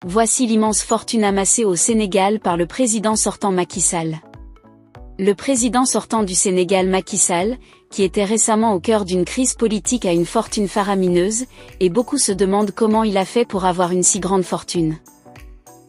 Voici l'immense fortune amassée au Sénégal par le président sortant Macky Sall. Le président sortant du Sénégal Macky Sall, qui était récemment au cœur d'une crise politique, a une fortune faramineuse, et beaucoup se demandent comment il a fait pour avoir une si grande fortune.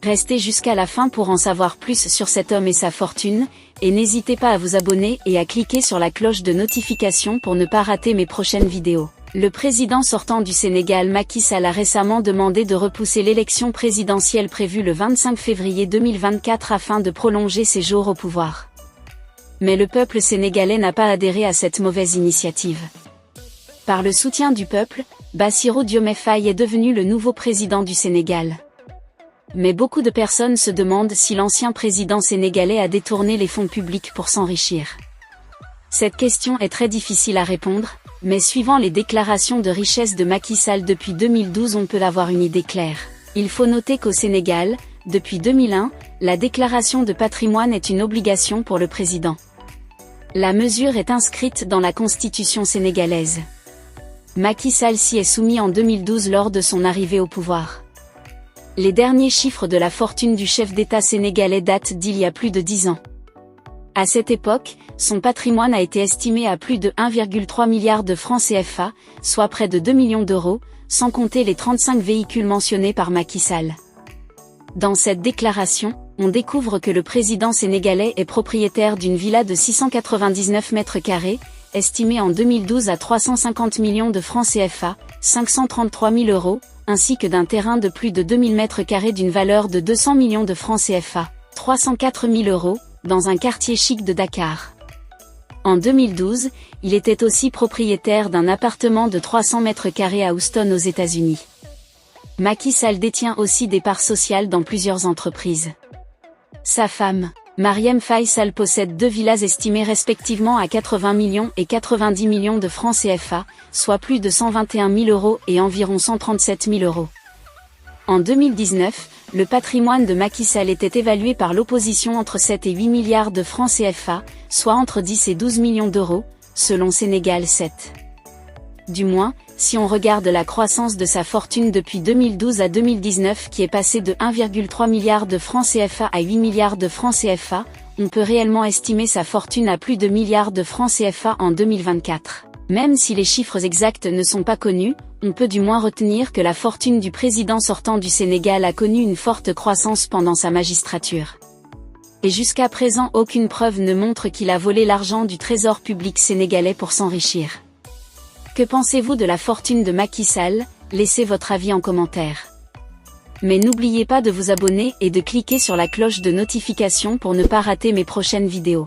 Restez jusqu'à la fin pour en savoir plus sur cet homme et sa fortune, et n'hésitez pas à vous abonner et à cliquer sur la cloche de notification pour ne pas rater mes prochaines vidéos. Le président sortant du Sénégal Macky Sall a récemment demandé de repousser l'élection présidentielle prévue le 25 février 2024 afin de prolonger ses jours au pouvoir. Mais le peuple sénégalais n'a pas adhéré à cette mauvaise initiative. Par le soutien du peuple, Bassirou Diomaye Faye est devenu le nouveau président du Sénégal. Mais beaucoup de personnes se demandent si l'ancien président sénégalais a détourné les fonds publics pour s'enrichir. Cette question est très difficile à répondre, mais suivant les déclarations de richesse de Macky Sall depuis 2012, on peut avoir une idée claire. Il faut noter qu'au Sénégal, depuis 2001, la déclaration de patrimoine est une obligation pour le président. La mesure est inscrite dans la constitution sénégalaise. Macky Sall s'y est soumis en 2012 lors de son arrivée au pouvoir. Les derniers chiffres de la fortune du chef d'État sénégalais datent d'il y a plus de 10 ans. À cette époque, son patrimoine a été estimé à plus de 1,3 milliard de francs CFA, soit près de 2 millions d'euros, sans compter les 35 véhicules mentionnés par Macky Sall. Dans cette déclaration, on découvre que le président sénégalais est propriétaire d'une villa de 699 mètres carrés, estimée en 2012 à 350 millions de francs CFA, 533 000 euros, ainsi que d'un terrain de plus de 2000 mètres carrés d'une valeur de 200 millions de francs CFA, 304 000 euros, dans un quartier chic de Dakar. En 2012, il était aussi propriétaire d'un appartement de 300 mètres carrés à Houston aux États-Unis. Macky Sall détient aussi des parts sociales dans plusieurs entreprises. Sa femme, Marième Faye Sall, possède 2 villas estimées respectivement à 80 millions et 90 millions de francs CFA, soit plus de 121 000 euros et environ 137 000 euros. En 2019, le patrimoine de Macky Sall était évalué par l'opposition entre 7 et 8 milliards de francs CFA, soit entre 10 et 12 millions d'euros, selon Sénégal 7. Du moins, si on regarde la croissance de sa fortune depuis 2012 à 2019 qui est passée de 1,3 milliard de francs CFA à 8 milliards de francs CFA, on peut réellement estimer sa fortune à plus de milliards de francs CFA en 2024. Même si les chiffres exacts ne sont pas connus, on peut du moins retenir que la fortune du président sortant du Sénégal a connu une forte croissance pendant sa magistrature. Et jusqu'à présent, aucune preuve ne montre qu'il a volé l'argent du trésor public sénégalais pour s'enrichir. Que pensez-vous de la fortune de Macky Sall? Laissez votre avis en commentaire. Mais n'oubliez pas de vous abonner et de cliquer sur la cloche de notification pour ne pas rater mes prochaines vidéos.